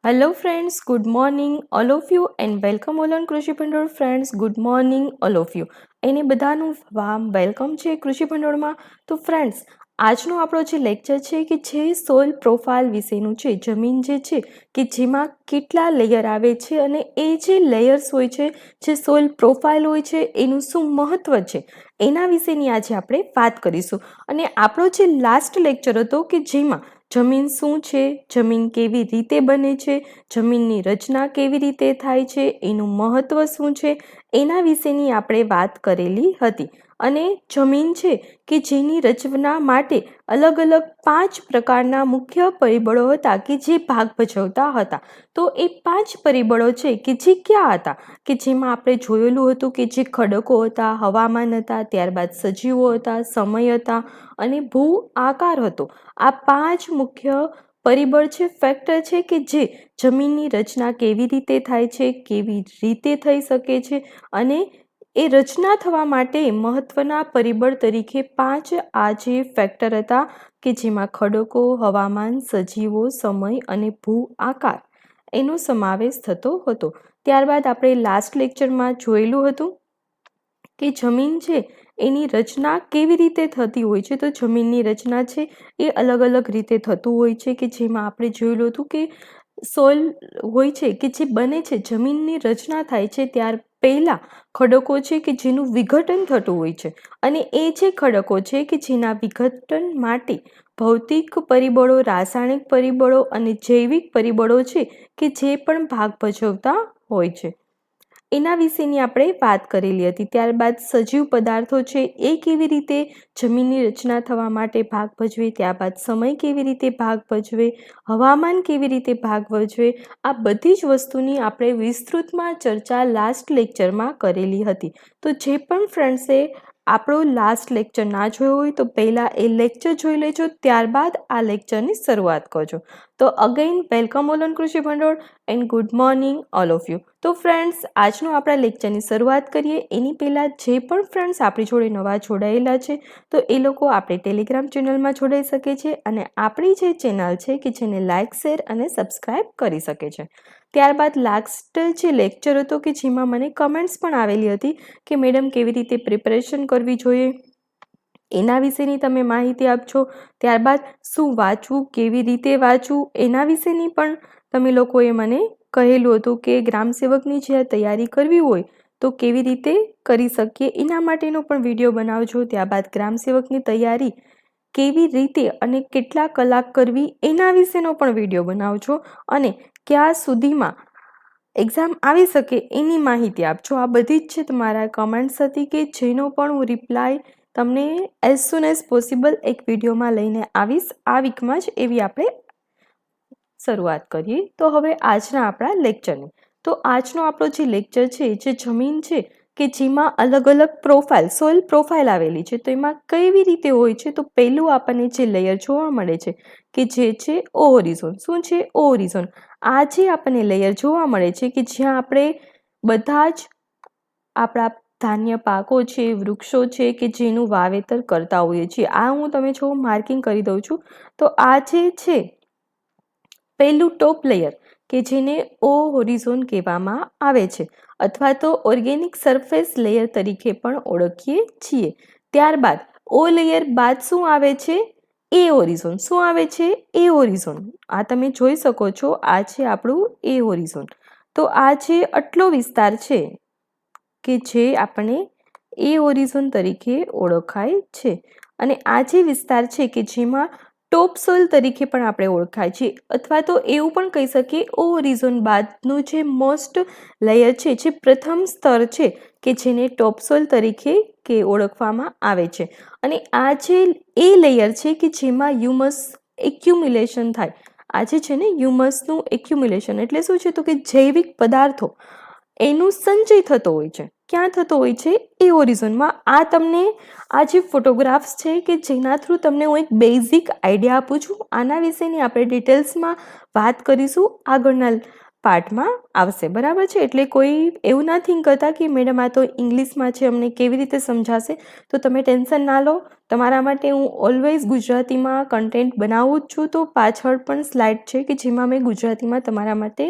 Hello friends, good morning all of you and welcome all on કૃષિ ભંડોળ friends. Good morning all of you. એને બધાનું વામ welcome છે કૃષિ ભંડોળમાં. તો ફ્રેન્ડ્સ, આજનો આપણો જે લેક્ચર છે કે જે સોઇલ પ્રોફાઇલ વિશેનું છે. જમીન જે છે કે જેમાં કેટલા લેયર આવે છે અને એ જે લેયર્સ હોય છે, જે સોઇલ પ્રોફાઇલ હોય છે, એનું શું મહત્વ છે એના વિશેની આજે આપણે વાત કરીશું. અને આપણો જે લાસ્ટ લેક્ચર હતો કે જેમાં જમીન શું છે, જમીન કેવી રીતે બને છે, જમીનની રચના કેવી રીતે થાય છે, એનું મહત્વ શું છે, એના વિશેની આપણે વાત કરેલી હતી. અને જમીન છે કે જેની રચના માટે અલગ અલગ 5 પ્રકારના મુખ્ય પરિબળો હતા કે જે ભાગ ભજવતા હતા. તો એ 5 પરિબળો છે કે જે ક્યાં હતા, કે જેમાં આપણે જોયેલું હતું કે જે ખડકો હતા, હવામાન હતા, ત્યારબાદ સજીવો હતા, સમય હતા અને ભૂ આકાર હતો. આ 5 મુખ્ય પરિબળ છે, ફેક્ટર છે કે જે જમીનની રચના કેવી રીતે થાય છે, કેવી રીતે થઈ શકે છે અને એ રચના થવા માટે મહત્વના પરિબળ તરીકે 5 આ જે ફેક્ટર હતા કે જેમાં ખડકો, હવામાન, સજીવો, સમય અને ભૂ આકાર એનો સમાવેશ થતો હતો. ત્યારબાદ આપણે લાસ્ટ લેક્ચરમાં જોયેલું હતું કે જમીન છે એની રચના કેવી રીતે થતી હોય છે. તો જમીનની રચના છે એ અલગ અલગ રીતે થતું હોય છે કે જેમાં આપણે જોયેલું હતું કે સોઇલ હોય છે કે જે બને છે, જમીનની રચના થાય છે ત્યાર પહેલાં ખડકો છે કે જેનું વિઘટન થતું હોય છે અને એ જે ખડકો છે કે જેના વિઘટન માટે ભૌતિક પરિબળો, રાસાયણિક પરિબળો અને જૈવિક પરિબળો છે કે જે પણ ભાગ ભજવતા હોય છે એના વિશેની આપણે વાત કરેલી હતી. ત્યારબાદ સજીવ પદાર્થો છે એ કેવી રીતે જમીનની રચના થવા માટે ભાગ ભજવે, ત્યારબાદ સમય કેવી રીતે ભાગ ભજવે, હવામાન કેવી રીતે ભાગ ભજવે, આ બધી જ વસ્તુની આપણે વિસ્તૃતમાં ચર્ચા લાસ્ટ લેક્ચરમાં કરેલી હતી. તો જે પણ ફ્રેન્ડ્સે આપણો લાસ્ટ લેક્ચર ના જોયો હોય તો પહેલાં એ લેક્ચર જોઈ લેજો, ત્યારબાદ આ લેક્ચરની શરૂઆત કરજો. તો અગેન વેલકમ ઓલ ઓન કૃષિ ભંડોળ and good morning all of you. તો ફ્રેન્ડ્સ, આજનો આપણા લેક્ચરની શરૂઆત કરીએ એની પહેલાં જે પણ ફ્રેન્ડ્સ આપણી જોડે નવા જોડાયેલા છે તો એ લોકો આપણે ટેલિગ્રામ ચેનલમાં જોડાઈ શકે છે અને આપણી જે ચેનલ છે કે જેને લાઇક, શેર અને સબસ્ક્રાઈબ કરી શકે છે. ત્યારબાદ લાસ્ટ જે લેક્ચર હતો કે જેમાં મને કમેન્ટ્સ પણ આવેલી હતી કે મેડમ કેવી રીતે પ્રિપરેશન કરવી જોઈએ એના વિશેની તમે માહિતી આપજો. ત્યારબાદ શું વાંચવું, કેવી રીતે વાંચવું એના વિશેની પણ તમે લોકોએ મને કહેલું હતું કે ગ્રામસેવકની જે તૈયારી કરવી હોય તો કેવી રીતે કરી શકીએ એના માટેનો પણ વિડીયો બનાવજો. ત્યારબાદ ગ્રામસેવકની તૈયારી કેવી રીતે અને કેટલા કલાક કરવી એના વિશેનો પણ વિડીયો બનાવજો અને ક્યાં સુધીમાં એક્ઝામ આવી શકે એની માહિતી આપજો. આ બધી જ છે તમારા કમેન્ટ્સ હતી કે જેનો પણ હું રિપ્લાય તમને એઝ સુન એઝ પોસિબલ એક વિડીયોમાં લઈને આવીશ આ વીકમાં જ, એવી આપણે શરૂઆત કરીએ. તો હવે આજના આપણા લેક્ચરની. તો આજનો આપણો જે લેક્ચર છે, જે જમીન છે કે જેમાં અલગ અલગ પ્રોફાઇલ, સોઇલ પ્રોફાઇલ આવેલી છે, તો એમાં કેવી રીતે હોય છે. તો પહેલું આપણને જે લેયર જોવા મળે છે કે જે છે ઓહોરિઝોન. શું છે? ઓહોરિઝોન. આ જે આપણને લેયર જોવા મળે છે કે જ્યાં આપણે બધા જ આપણા ધાન્ય પાકો છે, વૃક્ષો છે કે જેનું વાવેતર કરતા હોઈએ છીએ. આ હું તમે જો માર્કિંગ કરી દઉં છું. તો આ જે છે પહેલું ટોપ લેયર કે જેને ઓહોરિઝોન કહેવામાં આવે છે અથવા તો ઓર્ગેનિક સરફેસ લેયર તરીકે પણ ઓળખીએ છીએ. ત્યારબાદ ઓ લેયર બાદ શું આવે છે? એ હોરિઝોન. શું આવે છે? એ હોરિઝોન. આ તમે જોઈ શકો છો, આ છે આપણું એ હોરિઝોન. તો આ જે આટલો વિસ્તાર છે કે જે આપણે એ હોરિઝોન તરીકે ઓળખાય છે અને આ જે વિસ્તાર છે કે જેમાં ટોપ સોઇલ તરીકે પણ આપણે ઓળખાય છે અથવા તો એવું પણ કહી શકીએ ઓહોરિઝોન બાદનું જે મોસ્ટ લેયર છે, જે પ્રથમ સ્તર છે કે જેને ટોપ સોઇલ તરીકે કે ઓળખવામાં આવે છે. અને આ જે એ લેયર છે કે જેમાં હ્યુમસ એક્યુમ્યુલેશન થાય. આ જે છે ને હ્યુમસનું એક્યુમ્યુલેશન એટલે શું છે? તો કે જૈવિક પદાર્થો એનું સંચય થતો હોય છે. ક્યાં થતો હોય છે? એ હોરિઝોનમાં. આ તમને આ જે ફોટોગ્રાફ્સ છે કે જેના થ્રુ તમને હું એક બેઝિક આઈડિયા આપું છું. આના વિશેની આપણે ડિટેલ્સમાં વાત કરીશું આગળના પાર્ટમાં આવશે, બરાબર છે. એટલે કોઈ એવું ના થિંક કરતા કે મેડમ આ તો ઇંગ્લિશમાં છે, અમને કેવી રીતે સમજાશે. તો તમે ટેન્શન ના લો, તમારા માટે હું ઓલવેઝ ગુજરાતીમાં કન્ટેન્ટ બનાવું જ છું. તો પાછળ પણ સ્લાઇડ છે કે જેમાં મેં ગુજરાતીમાં તમારા માટે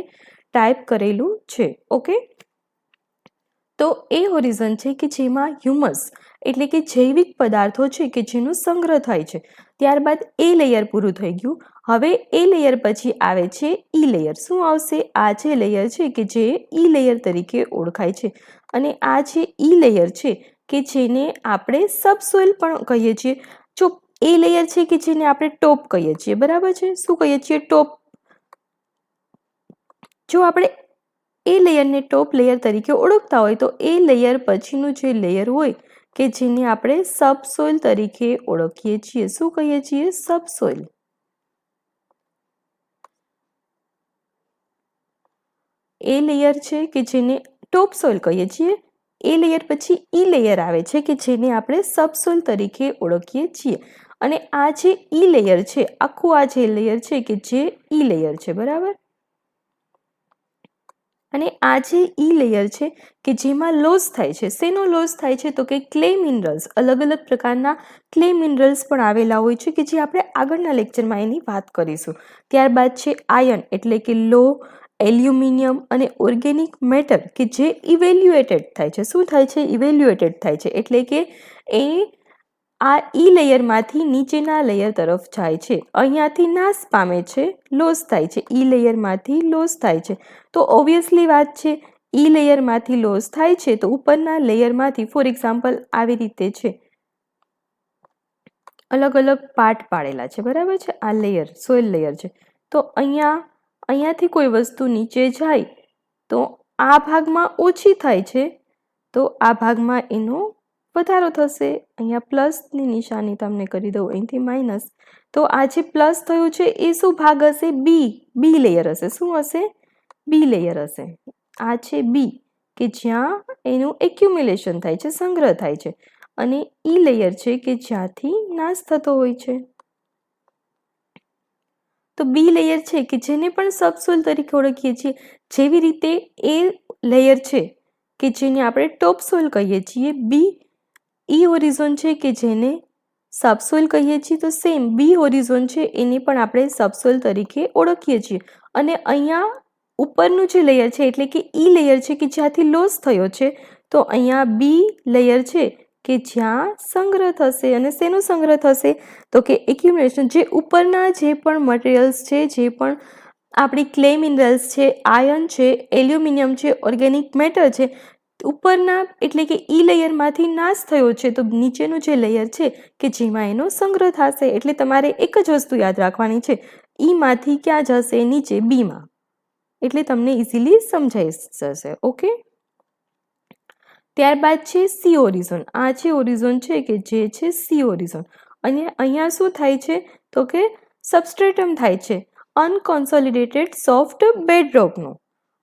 ટાઈપ કરેલું છે. ઓકે, તો એ હોરિઝન છે કે જેમાં હ્યુમસ એટલે કે જૈવિક પદાર્થો છે કે જેનો સંગ્રહ થાય છે. ત્યારબાદ એ લેયર પૂરું થઈ ગયું. હવે એ લેયર પછી આવે છે ઈ લેયર. શું આવશે? આ જે લેયર છે કે જે ઈ લેયર તરીકે ઓળખાય છે. અને આ જે ઈ લેયર છે કે જેને આપણે સબસોઇલ પણ કહીએ છીએ. જો એ લેયર છે કે જેને આપણે ટોપ કહીએ છીએ, બરાબર છે. શું કહીએ છીએ? ટોપ. જો આપણે એ લેયરને ટોપ લેયર તરીકે ઓળખતા હોય તો એ લેયર પછીનું જે લેયર હોય કે જેને આપણે સબસોઇલ તરીકે ઓળખીએ છીએ. શું કહીએ છીએ? સબસોઇલ. એ લેયર છે કે જેને ટોપ સોઇલ કહીએ છીએ. એ લેયર પછી ઈ લેયર આવે છે કે જેને આપણે સબસોઇલ તરીકે ઓળખીએ છીએ. અને આ જે ઈ લેયર છે, આખું આ જે લેયર છે કે જે ઈ લેયર છે, બરાબર. અને આ જે ઈ લેયર છે કે જેમાં લોસ થાય છે. શેનો લોસ થાય છે? તો કે ક્લે મિનરલ્સ. અલગ અલગ પ્રકારના ક્લે મિનરલ્સ પણ આવેલા હોય છે કે જે આપણે આગળના લેક્ચરમાં એની વાત કરીશું. ત્યારબાદ છે આયર્ન એટલે કે લો, એલ્યુમિનિયમ અને ઓર્ગેનિક મેટર કે જે ઇવેલ્યુએટેડ થાય છે. શું થાય છે? ઇવેલ્યુએટેડ થાય છે. એટલે કે એ આ ઈ લેયરમાંથી નીચેના લેયર તરફ જાય છે. અહીંયાથી નાશ પામે છે, લોસ થાય છે. ઈ લેયરમાંથી લોસ થાય છે. તો ઓબ્વિયસલી વાત છે, ઈ લેયરમાંથી લોસ થાય છે તો ઉપરના લેયરમાંથી, ફોર એક્ઝામ્પલ આવી રીતે છે, અલગ અલગ પાર્ટ પાડેલા છે, બરાબર છે. આ લેયર સોઇલ લેયર છે. તો અહીંયાથી કોઈ વસ્તુ નીચે જાય તો આ ભાગમાં ઓછી થાય છે, તો આ ભાગમાં એનો વધારો થશે. અહીંયા પ્લસની નિશાની તમને કરી દઉં, અહીંથી માઇનસ. તો આ જે પ્લસ થયું છે એ શું ભાગ હશે? બી લેયર હશે. શું હશે? બી લેયર હશે. આ છે બી કે જ્યાં એનું એક્યુમ્યુલેશન થાય છે, સંગ્રહ થાય છે. અને ઈ લેયર છે કે જ્યાંથી નાશ થતો હોય છે. તો બી લેયર છે કે જેને પણ સબસોઇલ તરીકે ઓળખીએ છીએ. જેવી રીતે એ લેયર છે કે જેને આપણે ટોપ સોઇલ કહીએ છીએ, બી ઈ હોરિઝોન છે કે જેને સબસોઇલ કહીએ છીએ. તો સેમ બી હોરિઝોન છે એને પણ આપણે સબસોઇલ તરીકે ઓળખીએ છીએ. અને અહીંયા ઉપરનું જે લેયર છે એટલે કે ઈ લેયર છે કે જ્યાંથી લોસ થયો છે, તો અહીંયા બી લેયર છે કે જ્યાં સંગ્રહ થશે. અને શેનો સંગ્રહ થશે? તો કે એક્યુમ્યુલેશન. જે ઉપરના જે પણ મટીરિયલ્સ છે, જે પણ આપણી ક્લે મિનરલ્સ છે, આયર્ન છે, એલ્યુમિનિયમ છે, ઓર્ગેનિક મેટર છે, ઉપરના એટલે કે ઈ લેયરમાંથી નાશ થયો છે તો નીચેનું જે લેયર છે કે જેમાં એનો સંગ્રહ થશે. એટલે તમારે એક જ વસ્તુ યાદ રાખવાની છે, ઈમાંથી ક્યાં જશે? નીચે બીમાં. એટલે તમને ઇઝીલી સમજાઈ જશે. ઓકે, ત્યારબાદ છે સી હોરિઝોન. આ જે હોરિઝોન છે કે જે છે સી હોરિઝોન. અને અહીંયા શું થાય છે? તો કે સબસ્ટ્રેટમ થાય છે, અનકોન્સોલિડેટેડ સોફ્ટ બેડરોકનું.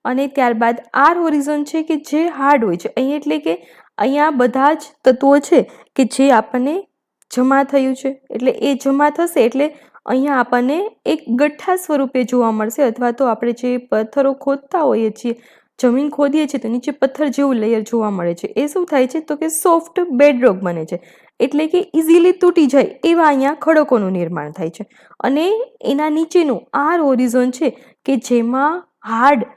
અને ત્યારબાદ આર હોરિઝોન છે કે જે હાર્ડ હોય છે. અહીં એટલે કે અહીંયા બધા જ તત્વો છે કે જે આપણને જમા થયું છે. એટલે એ જમા થશે એટલે અહીંયા આપણને એક ગઠ્ઠા સ્વરૂપે જોવા મળશે. અથવા તો આપણે જે પથ્થરો ખોદતા હોઈએ છીએ, જમીન ખોદીએ છીએ તો નીચે પથ્થર જેવું લેયર જોવા મળે છે. એ શું થાય છે? તો કે સોફ્ટ બેડરોક બને છે. એટલે કે ઇઝીલી તૂટી જાય એવા અહીંયા ખડકોનું નિર્માણ થાય છે. અને એના નીચેનું આર હોરિઝોન છે કે જેમાં હાર્ડ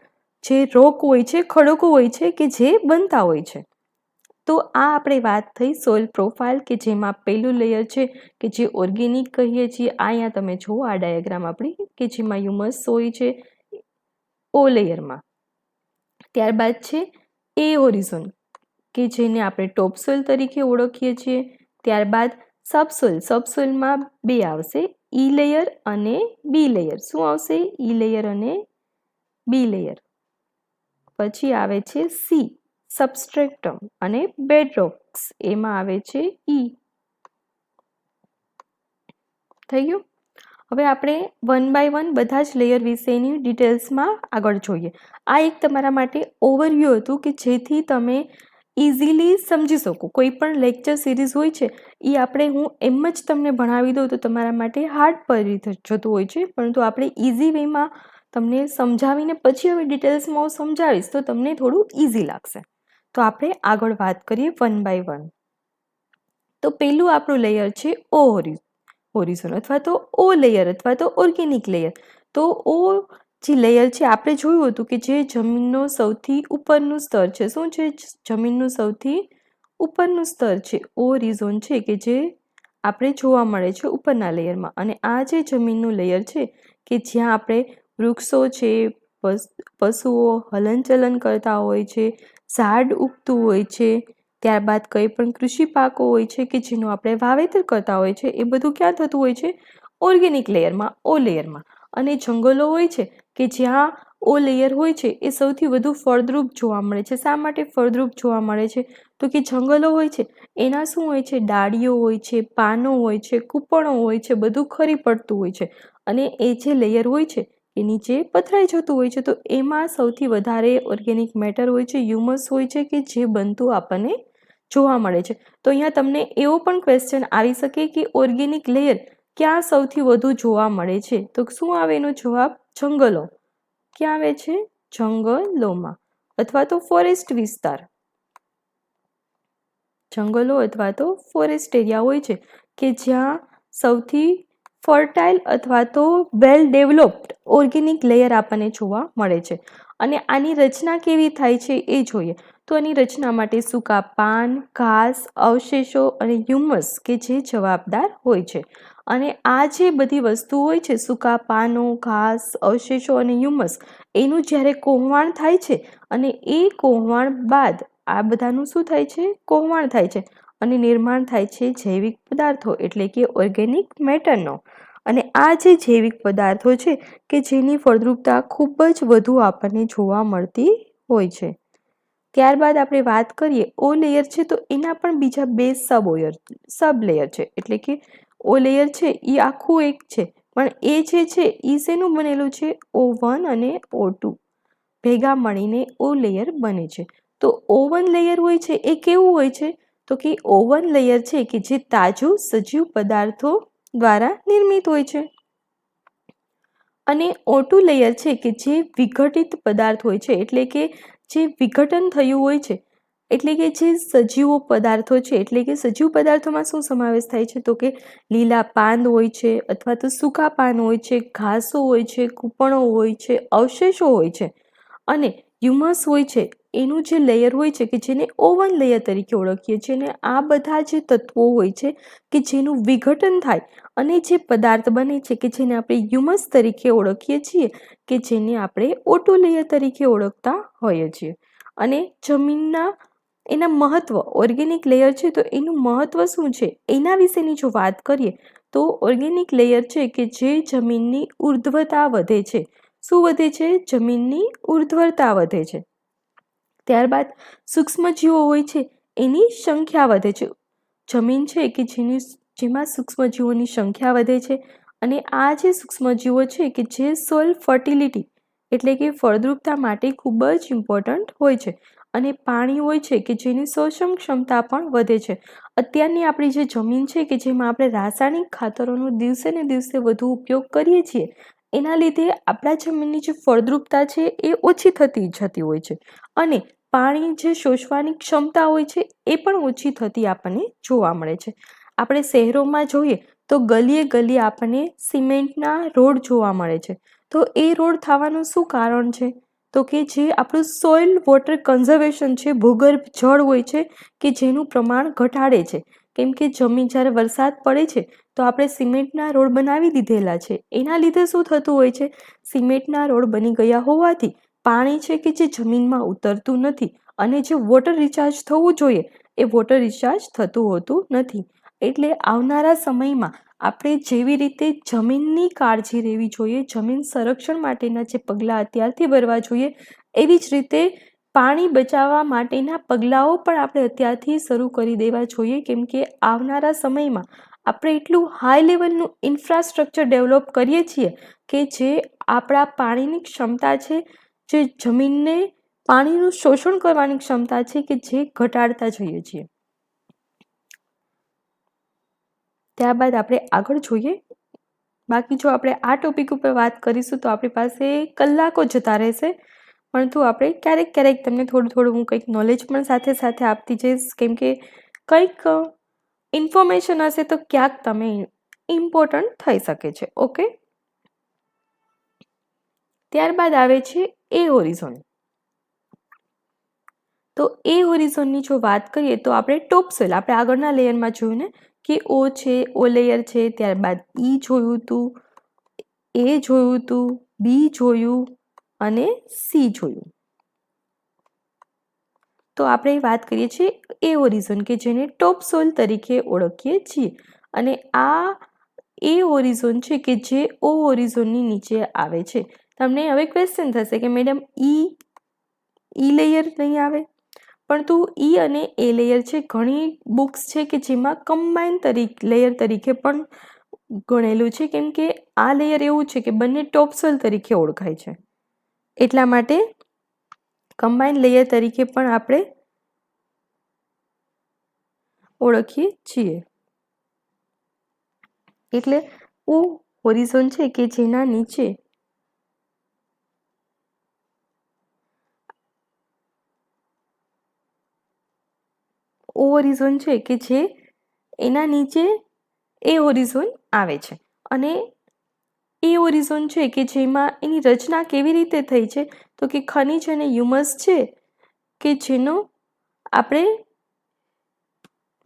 જે રોક હોય છે, ખડકો હોય છે કે જે બનતા હોય છે. તો આ આપણે વાત થઈ સોઇલ પ્રોફાઇલ કે જેમાં પહેલું લેયર છે કે જે ઓર્ગેનિક કહીએ છીએ. અહીંયા તમે જુઓ આ ડાયાગ્રામ આપણી કે જેમાં હ્યુમસ હોય છે ઓ લેયરમાં. ત્યારબાદ છે એ હોરિઝોન કે જેને આપણે ટોપ સોઇલ તરીકે ઓળખીએ છીએ. ત્યારબાદ સબસોઇલ. સબસોઇલમાં બે આવશે, ઈ લેયર અને બી લેયર. શું આવશે? ઈ લેયર અને બી લેયર. પછી આવે છે સી સબસ્ટ્રેટમ અને બેડરોક્સ. એમાં આવે છે ઈ. થઈ ગયું? હવે આપણે વન બાય વન બધા જ લેયર વિશેની ડિટેલ્સમાં આગળ જોઈએ. આ એક તમારા માટે ઓવરવ્યૂ હતું કે જેથી તમે ઇઝીલી સમજી શકો. કોઈ પણ લેક્ચર સિરીઝ હોય છે એ આપણે હું એમ જ તમને ભણાવી દઉં તો તમારા માટે હાર્ડ પડી જતું હોય છે. પરંતુ આપણે ઇઝી વેમાં તમને સમજાવીને પછી હવે ડિટેલ્સમાં હું સમજાવીશ તો તમને થોડું ઇઝી લાગશે. તો આપણે આગળ વાત કરીએ વન બાય વન. તો પહેલું આપણું લેયર છે ઓ હોરિઝોન અથવા તો ઓ લેયર અથવા તો ઓર્ગેનિક લેયર. તો ઓ જે લેયર છે આપણે જોયું હતું કે જે જમીનનો સૌથી ઉપરનું સ્તર છે. શું છે? જમીનનું સૌથી ઉપરનું સ્તર છે હોરિઝોન છે, કે જે આપણે જોવા મળે છે ઉપરના લેયરમાં. અને આ જે જમીનનું લેયર છે કે જ્યાં આપણે વૃક્ષો છે, પશુઓ હલનચલન કરતા હોય છે, ઝાડ ઉગતું હોય છે, ત્યારબાદ કંઈ પણ કૃષિ પાકો હોય છે કે જેનું આપણે વાવેતર કરતા હોય છે, એ બધું ક્યાં થતું હોય છે? ઓર્ગેનિક લેયરમાં, ઓ લેયરમાં. અને જંગલો હોય છે કે જ્યાં ઓ લેયર હોય છે એ સૌથી વધુ ફળદ્રુપ જોવા મળે છે. શા માટે ફળદ્રુપ જોવા મળે છે? તો કે જંગલો હોય છે એના શું હોય છે? ડાળીઓ હોય છે, પાનો હોય છે, કૂપણો હોય છે, બધું ખરી પડતું હોય છે. અને એ જે લેયર હોય છે એ નીચે પથરાઈ જતું હોય છે. તો એમાં સૌથી વધારે ઓર્ગેનિક મેટર હોય છે, હ્યુમસ હોય છે, કે જે બનતું આપણને જોવા મળે છે. તો અહીંયા તમને એવો પણ ક્વેશ્ચન આવી શકે કે ઓર્ગેનિક લેયર ક્યાં સૌથી વધુ જોવા મળે છે? તો શું આવે એનો જવાબ? જંગલો. ક્યાં આવે છે? જંગલોમાં અથવા તો ફોરેસ્ટ વિસ્તાર. જંગલો અથવા તો ફોરેસ્ટ એરિયા હોય છે કે જ્યાં સૌથી ફર્ટાઇલ અથવા તો વેલ ડેવલપ્ડ ઓર્ગેનિક લેયર આપણને જોવા મળે છે. અને આની રચના કેવી થાય છે એ જોઈએ. તો આની રચના માટે સૂકા પાન, ઘાસ, અવશેષો અને હ્યુમસ કે જે જવાબદાર હોય છે. અને આ જે બધી વસ્તુ હોય છે, સૂકા પાનો, ઘાસ, અવશેષો અને હ્યુમસ, એનું જ્યારે કોહવાણ થાય છે અને એ કોહવાણ બાદ આ બધાનું શું થાય છે? કોહવાણ થાય છે અને નિર્માણ થાય છે જૈવિક પદાર્થો એટલે કે ઓર્ગેનિક મેટરનો. અને આ જે જૈવિક પદાર્થો છે કે જેની ફળદ્રુપતા ખૂબ જ વધુ આપણને જોવા મળતી હોય છે. ત્યારબાદ આપણે વાત કરીએ ઓ લેયર છે તો એના પણ બીજા બે સબ લેયર છે. એટલે કે ઓ લેયર છે એ આખું એક છે, પણ એ જે છે એ શેનું બનેલું છે? O1 અને O2 ભેગા મળીને ઓ લેયર બને છે. તો O1 લેયર હોય છે એ કેવું હોય છે? તો કે O1 લેયર છે કે જે તાજું સજીવ પદાર્થો દ્વારા નિર્મિત હોય છે. અને O2 લેયર છે કે જે વિઘટિત પદાર્થ હોય છે, એટલે કે જે વિઘટન થયું હોય છે, એટલે કે જે સજીવો પદાર્થો છે. એટલે કે સજીવ પદાર્થોમાં શું સમાવેશ થાય છે? તો કે લીલા પાન હોય છે અથવા તો સૂકા પાન હોય છે, ઘાસો હોય છે, કૂપણો હોય છે, અવશેષો હોય છે અને હ્યુમસ હોય છે. એનું જે લેયર હોય છે કે જેને O1 લેયર તરીકે ઓળખીએ છીએ. અને આ બધા જે તત્વો હોય છે કે જેનું વિઘટન થાય અને જે પદાર્થ બને છે કે જેને આપણે હ્યુમસ તરીકે ઓળખીએ છીએ, કે જેને આપણે O2 લેયર તરીકે ઓળખતા હોઈએ છીએ. અને જમીનના એના મહત્વ, ઓર્ગેનિક લેયર છે તો એનું મહત્વ શું છે એના વિશેની જો વાત કરીએ તો ઓર્ગેનિક લેયર છે કે જે જમીનની ઉર્ધ્વતા વધે છે. શું વધે છે? જમીનની ઉર્ધ્વતા વધે છે. ત્યારબાદ સૂક્ષ્મજીવો હોય છે એની સંખ્યા વધે છે. જમીન છે કે જેમાં સૂક્ષ્મજીવોની સંખ્યા વધે છે. અને આ જે સૂક્ષ્મજીવો છે કે જે સોઇલ ફર્ટિલિટી એટલે કે ફળદ્રુપતા માટે ખૂબ જ ઇમ્પોર્ટન્ટ હોય છે. અને પાણી હોય છે કે જેની શોષણ ક્ષમતા પણ વધે છે. અત્યારની આપણી જે જમીન છે કે જેમાં આપણે રાસાયણિક ખાતરોનો દિવસે ને દિવસે વધુ ઉપયોગ કરીએ છીએ, એના લીધે આપણા જમીનની જે ફળદ્રુપતા છે એ ઓછી થતી જતી હોય છે. અને પાણી જે શોષવાની ક્ષમતા હોય છે એ પણ ઓછી થતી આપણને જોવા મળે છે. આપણે શહેરોમાં જોઈએ તો ગલીએ ગલીએ આપણને સિમેન્ટના રોડ જોવા મળે છે. તો એ રોડ થવાનું શું કારણ છે? તો કે જે આપણું સોઇલ વોટર કન્ઝર્વેશન છે, ભૂગર્ભ જળ હોય છે કે જેનું પ્રમાણ ઘટાડે છે. કેમ કે જમીન જ્યારે વરસાદ પડે છે તો આપણે સિમેન્ટના રોડ બનાવી દીધેલા છે. એના લીધે શું થતું હોય છે? સિમેન્ટના રોડ બની ગયા હોવાથી પાણી છે કે જે જમીનમાં ઉતરતું નથી અને જે વોટર રિચાર્જ થવું જોઈએ એ વોટર રિચાર્જ થતું હોતું નથી. એટલે આવનારા સમયમાં આપણે જેવી રીતે જમીનની કાળજી લેવી જોઈએ, જમીન સંરક્ષણ માટેના જે પગલાં અત્યારથી ભરવા જોઈએ, એવી જ રીતે પાણી બચાવવા માટેના પગલાઓ પણ આપણે અત્યારથી શરૂ કરી દેવા જોઈએ. કેમ કે આવનારા સમયમાં આપણે એટલું હાઈ લેવલનું ઇન્ફ્રાસ્ટ્રક્ચર ડેવલપ કરીએ છીએ કે જે આપણા પાણીની ક્ષમતા છે, જે જમીનને પાણીનું શોષણ કરવાની ક્ષમતા છે કે જે ઘટાડતા જઈએ છીએ. ત્યારબાદ આપણે આગળ જોઈએ બાકી જો આપણે આ ટોપિક ઉપર વાત કરીશું તો આપણી પાસે કલાકો જતા રહેશે, પરંતુ આપણે ક્યારેક ક્યારેક તમને થોડું થોડું હું કંઈક નોલેજ પણ સાથે સાથે આપતી જઈશ, કેમ કે કંઈક ઇન્ફોર્મેશન હશે તો ક્યાંક તમે ઇમ્પોર્ટન્ટ થઈ શકે છે. ઓકે, ત્યારબાદ આવે છે એ હોરિઝોન. તો એ હોરિઝોનની જો વાત કરીએ તો આપણે ટોપ સોઇલ, આપણે આગળના લેયરમાં જોયું ને કે ઓ છે, ઓ લેયર છે, ત્યારબાદ ઈ જોયું હતું, એ જોયું હતું, બી જોયું અને સી જોયું. તો આપણે વાત કરીએ છીએ એ હોરિઝોન કે જેને ટોપ સોઇલ તરીકે ઓળખીએ છીએ. અને આ એ હોરિઝોન છે કે જે ઓ હોરિઝોનની નીચે આવે છે. તમને હવે ક્વેશ્ચન થશે કે મેડમ ઈ લેયર નહીં આવે, પરંતુ ઈ અને એ લેયર છે. ઘણી બુક્સ છે કે જેમાં કમ્બાઇન લેયર તરીકે પણ ગણેલું છે, કેમ કે આ લેયર એવું છે કે બંને ટોપ સોઇલ તરીકે ઓળખાય છે, એટલા માટે કમ્બાઇન લેયર તરીકે પણ આપણે ઓળખીએ છીએ. એટલે ઓ હોરિઝોન છે કે જેના નીચે ઓ હોરિઝોન છે કે જે એના નીચે એ હોરિઝોન આવે છે. અને એ હોરિઝોન છે કે જેમાં એની રચના કેવી રીતે થઈ છે તો કે ખનિજ અને હ્યુમસ છે કે જેનો આપણે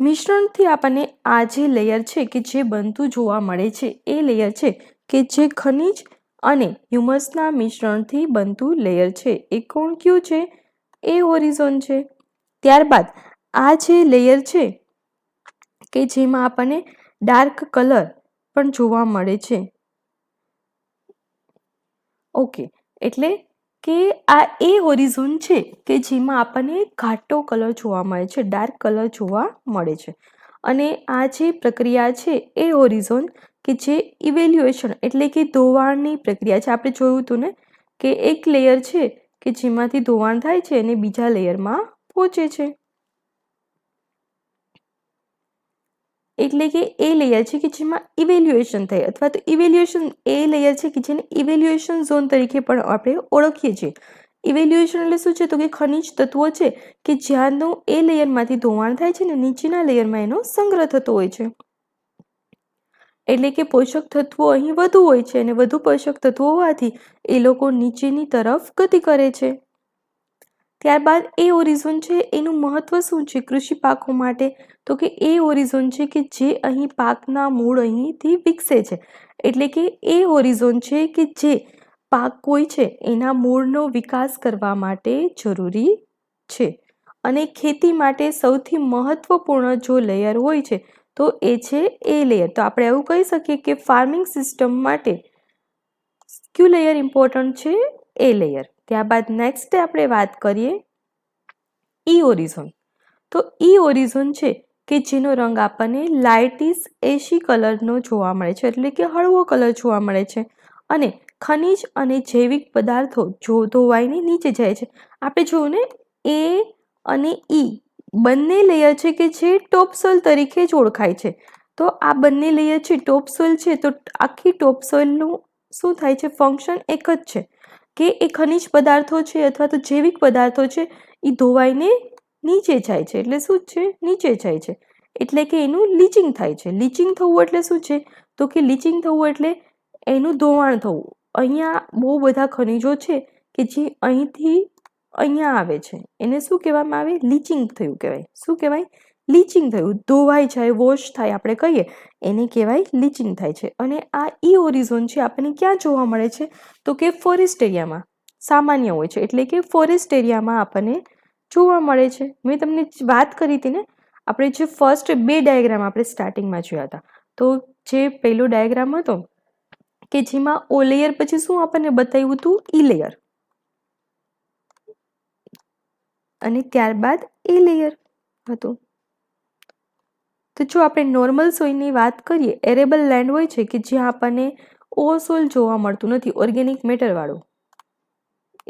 મિશ્રણથી આપણને આ જે લેયર છે કે જે બનતું જોવા મળે છે એ લેયર છે કે જે ખનિજ અને હ્યુમસના મિશ્રણથી બનતું લેયર છે. એ કોણ કયું છે? એ હોરિઝોન છે. ત્યારબાદ આ જે લેયર છે કે જેમાં આપણને ડાર્ક કલર પણ જોવા મળે છે. ઓકે, એટલે કે આ એ હોરિઝોન છે કે જેમાં આપણને ઘાટો કલર જોવા મળે છે, ડાર્ક કલર જોવા મળે છે. અને આ જે પ્રક્રિયા છે એ હોરિઝોન કે જે ઇવેલ્યુએશન એટલે કે ધોવાણની પ્રક્રિયા છે. આપણે જોયું હતું ને કે એક લેયર છે કે જેમાંથી ધોવાણ થાય છે અને બીજા લેયરમાં પહોંચે છે. એટલે કે એ લેયર છે કે જેમાં ઇવેલ્યુએશન થાય, અથવા તો ઇવેલ્યુએશન એ લેયર છે કે જેને ઇવેલ્યુએશન ઝોન તરીકે પણ આપણે ઓળખીએ છીએ. ઇવેલ્યુએશન એટલે શું છે તો કે ખનિજ તત્વો છે કે જ્યાંનું એ લેયરમાંથી ધોવાણ થાય છે ને નીચેના લેયરમાં એનો સંગ્રહ થતો હોય છે. એટલે કે પોષક તત્વો અહીં વધુ હોય છે અને વધુ પોષક તત્વો હોવાથી એ લોકો નીચેની તરફ ગતિ કરે છે. ત્યારબાદ એ હોરિઝોન છે એનું મહત્વ શું છે કૃષિ પાકો માટે તો કે એ હોરિઝોન છે કે જે અહીં પાકના મૂળ અહીંથી વિકસે છે. એટલે કે એ હોરિઝોન છે કે જે પાક હોય છે એના મૂળનો વિકાસ કરવા માટે જરૂરી છે. અને ખેતી માટે સૌથી મહત્વપૂર્ણ જો લેયર હોય છે તો એ છે એ લેયર. તો આપણે એવું કહી શકીએ કે ફાર્મિંગ સિસ્ટમ માટે કયું લેયર ઇમ્પોર્ટન્ટ છે? એ લેયર. ત્યારબાદ નેક્સ્ટ આપણે વાત કરીએ ઈ હોરિઝોન. તો ઈ હોરિઝોન છે કે જેનો રંગ આપણને લાઇટિશ એશી કલરનો જોવા મળે છે, એટલે કે હળવો કલર જોવા મળે છે. અને ખનિજ અને જૈવિક પદાર્થો જો ધોવાઈને નીચે જાય છે. આપણે જોયું ને એ અને ઈ બંને લેયર છે કે જે ટોપ સોઇલ તરીકે જ ઓળખાય છે. તો આ બંને લેયર છે ટોપ સોઇલ છે, તો આખી ટોપ સોઇલનું શું થાય છે? ફંક્શન એક જ છે કે એ ખનિજ પદાર્થો છે અથવા તો જૈવિક પદાર્થો છે એ ધોવાઈને નીચે જાય છે. એટલે શું છે? નીચે જાય છે. એટલે કે એનું લીચિંગ થાય છે. લીચિંગ થવું એટલે શું છે તો કે લીચિંગ થવું એટલે એનું ધોવાણ થવું. અહીંયા બહુ બધા ખનિજો છે કે જે અહીંથી અહીંયા આવે છે, એને શું કહેવામાં આવે? લીચિંગ થયું કહેવાય. શું કહેવાય? લીચિંગ થયું. ધોવાઈ જાય, વોશ થાય આપણે કહીએ એને કહેવાય લીચિંગ થાય છે. અને આ ઈ હોરિઝોન છે આપણને ક્યાં જોવા મળે છે તો કે ફોરેસ્ટ એરિયામાં સામાન્ય હોય છે. એટલે કે ફોરેસ્ટ એરિયામાં આપણને જોવા મળે છે. મેં તમને વાત કરી હતી ને, આપણે જે ફર્સ્ટ બે ડાયાગ્રામ આપણે સ્ટાર્ટિંગમાં જોયા હતા. તો જે પહેલો ડાયાગ્રામ હતો કે જેમાં ઓ લેયર પછી શું આપણને બતાવ્યું હતું? ઈ લેયર. અને ત્યારબાદ એ લેયર હતું. તો જો આપણે નોર્મલ સોઇલની વાત કરીએ, એરેબલ લેન્ડ હોય છે કે જ્યાં આપણને ઓ સોઇલ જોવા મળતું નથી, ઓર્ગેનિક મેટરવાળું,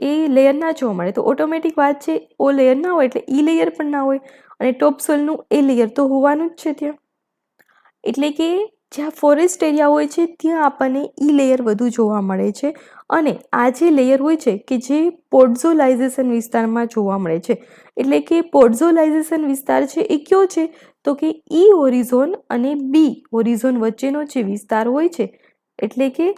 એ લેયર ના જોવા મળે. તો ઓટોમેટિક વાત છે ઓ લેયર ના હોય એટલે ઈ લેયર પણ ના હોય, અને ટોપ સોઇલનું એ લેયર તો હોવાનું જ છે ત્યાં. એટલે કે જ્યાં ફોરેસ્ટ એરિયા હોય છે ત્યાં આપણને ઈ લેયર વધુ જોવા મળે છે અને આ જે લેયર હોય છે કે જે પોડઝોલાઇઝેશન વિસ્તારમાં જોવા મળે છે, એટલે કે પોડઝોલાઇઝેશન વિસ્તાર છે એ કયો છે તો કે ઈ હોરિઝોન અને બી હોરિઝોન વચ્ચેનો જે વિસ્તાર હોય છે, એટલે કે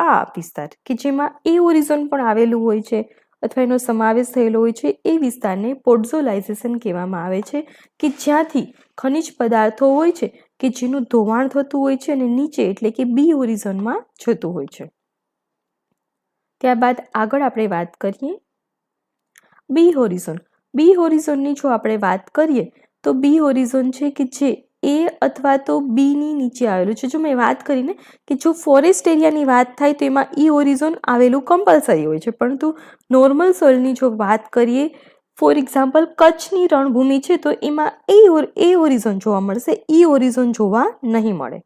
આ વિસ્તાર કે જેમાં એ હોરિઝોન પણ આવેલું હોય છે અથવા એનો સમાવેશ થયેલો હોય છે, એ વિસ્તારને પોડઝોલાઇઝેશન કહેવામાં આવે છે કે જ્યાંથી ખનિજ પદાર્થો હોય છે કે જેનું ધોવાણ થતું હોય છે અને નીચે એટલે કે બી હોરિઝોનમાં જતું હોય છે. ત્યારબાદ આગળ આપણે વાત કરીએ બી હોરિઝોન. બી હોરિઝોનની જો આપણે વાત કરીએ તો બી હોરિઝોન છે કે જે એ અથવા તો બીની નીચે આવેલું છે. જો મેં વાત કરીને કે જો ફોરેસ્ટ એરિયાની વાત થાય તો એમાં ઈ હોરિઝોન આવેલું કમ્પલસરી હોય છે, પરંતુ નોર્મલ સોઇલની જો વાત કરીએ, ફોર એક્ઝામ્પલ કચ્છની રણભૂમિ છે તો એમાં એ હોરિઝોન જોવા મળશે, ઈ હોરિઝોન જોવા નહીં મળે.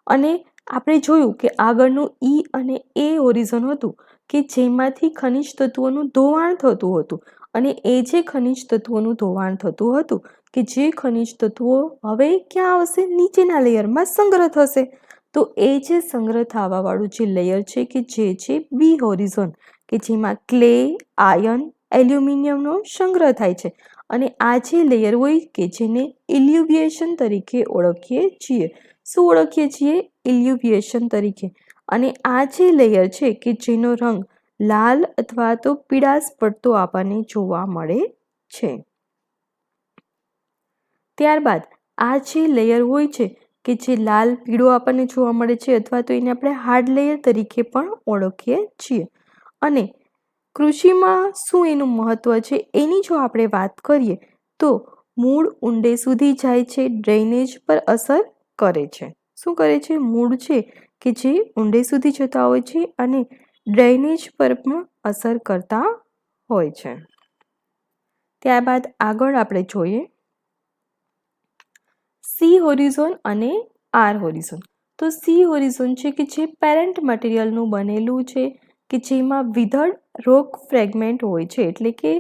અને આપણે જોયું કે આગળનું ઈ અને એ હોરિઝોન હતું કે જેમાંથી ખનિજ તત્વોનું ધોવાણ થતું હતું અને એ જે ખનિજ તત્વોનું ધોવાણ થતું હતું કે જે ખનિજ તત્વો હવે ક્યાં આવશે, નીચેના લેયરમાં સંગ્રહ થશે. તો એ જે સંગ્રહ થવાવાળું જે લેયર છે કે જે છે બી હોરિઝોન કે જેમાં ક્લે, આયર્ન, એલ્યુમિનિયમનો સંગ્રહ થાય છે અને આ જે લેયર હોય કે જેને ઇલ્યુવિએશન તરીકે ઓળખીએ છીએ. શું ઓળખીએ છીએ? ઇલ્યુવિએશન તરીકે. અને આ જે લેયર છે કે જેનો રંગ લાલ અથવા તો પીળાશ પડતો આપણને જોવા મળે છે. ત્યારબાદ આ જે લેયર હોય છે કે જે લાલ પીળો આપણને જોવા મળે છે અથવા તો એને આપણે હાર્ડ લેયર તરીકે પણ ઓળખીએ છીએ. અને કૃષિમાં શું એનું મહત્વ છે એની જો આપણે વાત કરીએ તો મૂળ ઊંડે સુધી જાય છે, ડ્રેનેજ પર અસર કરે છે. શું કરે છે? મૂળ છે કે જે ઊંડે સુધી જતા હોય છે અને ડ્રેનેજ પર પણ અસર કરતા હોય છે. ત્યારબાદ આગળ આપણે જોઈએ સી હોરિઝોન અને આર હોરિઝોન. તો સી હોરિઝોન છે કે જે પેરેન્ટ મટીરિયલનું બનેલું છે કે જેમાં વિધળ રોક ફ્રેગમેન્ટ હોય છે, એટલે કે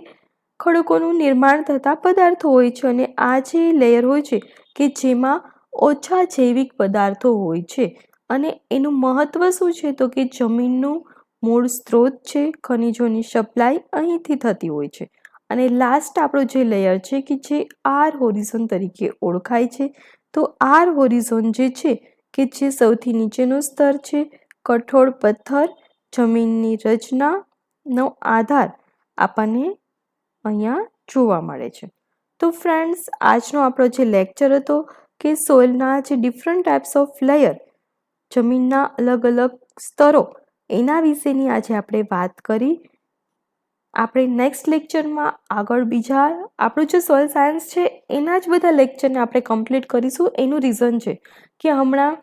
ખડકોનું નિર્માણ થતા પદાર્થો હોય છે અને આ જે લેયર હોય છે કે જેમાં ઓછા જૈવિક પદાર્થો હોય છે. અને એનું મહત્વ શું છે તો કે જમીનનું મૂળ સ્ત્રોત છે, ખનિજોની સપ્લાય અહીંથી થતી હોય છે. અને લાસ્ટ આપણો જે લેયર છે કે જે આર હોરિઝોન તરીકે ઓળખાય છે. તો આર હોરિઝોન જે છે કે જે સૌથી નીચેનો સ્તર છે, કઠોળ પથ્થર, જમીનની રચનાનો આધાર આપણને અહીંયા જોવા મળે છે. તો ફ્રેન્ડ્સ, આજનો આપણો જે લેક્ચર હતો કે સોઇલના જે ડિફરન્ટ ટાઈપ્સ ઓફ લેયર, જમીનના અલગ અલગ સ્તરો, એના વિશેની આજે આપણે વાત કરી. આપણે નેક્સ્ટ લેક્ચરમાં આગળ બીજા આપણું જે સોઇલ સાયન્સ છે એના જ બધા લેક્ચરને આપણે કમ્પ્લીટ કરીશું. એનું રીઝન છે કે હમણાં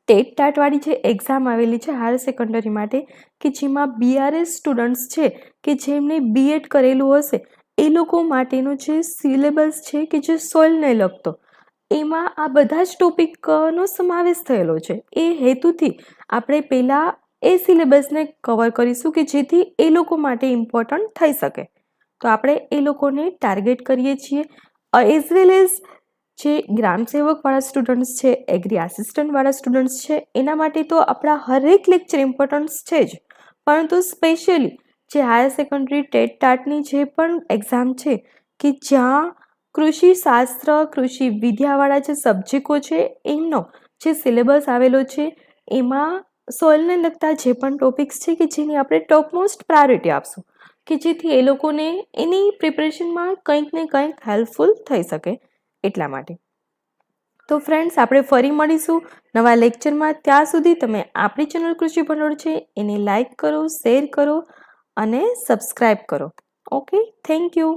ટેટ ટાટવાળી જે એક્ઝામ આવેલી છે હાયર સેકન્ડરી માટે કે જેમાં બીઆરએસ સ્ટુડન્ટ્સ છે કે જેમણે બીએડ કરેલું હશે એ લોકો માટેનો જે સિલેબસ છે કે જે સોઇલને લગતો, એમાં આ બધા જ ટોપિકનો સમાવેશ થયેલો છે. એ હેતુથી આપણે પહેલાં એ સિલેબસને કવર કરીશું કે જેથી એ લોકો માટે ઇમ્પોર્ટન્ટ થઈ શકે. તો આપણે એ લોકોને ટાર્ગેટ કરીએ છીએ. એઝ વેલ એઝ જે ગ્રામ સેવકવાળા સ્ટુડન્ટ્સ છે, એગ્રી આસિસ્ટન્ટવાળા સ્ટુડન્ટ્સ છે, એના માટે તો આપણા હરેક લેક્ચર ઇમ્પોર્ટન્સ છે જ, પરંતુ સ્પેશિયલી જે હાયર સેકન્ડરી ટેટ ટાટની જે પણ એક્ઝામ છે કે જ્યાં કૃષિ શાસ્ત્ર, કૃષિ વિદ્યાવાળા જે સબ્જેક્ટો છે એમનો જે સિલેબસ આવેલો છે એમાં સોઇલને લગતા જે પણ ટોપિક્સ છે કે જેની આપણે ટોપમોસ્ટ પ્રાયોરિટી આપશું કે જેથી એ લોકોને એની પ્રિપરેશનમાં કંઈક ને કંઈક હેલ્પફુલ થઈ શકે એટલા માટે. તો ફ્રેન્ડ્સ, આપણે ફરી મળીશું નવા લેક્ચરમાં. ત્યાં સુધી તમે આપણી ચેનલ કૃષિ ભંડોળ છે એને લાઈક કરો, શેર કરો અને સબસ્ક્રાઈબ કરો. Okay, thank you.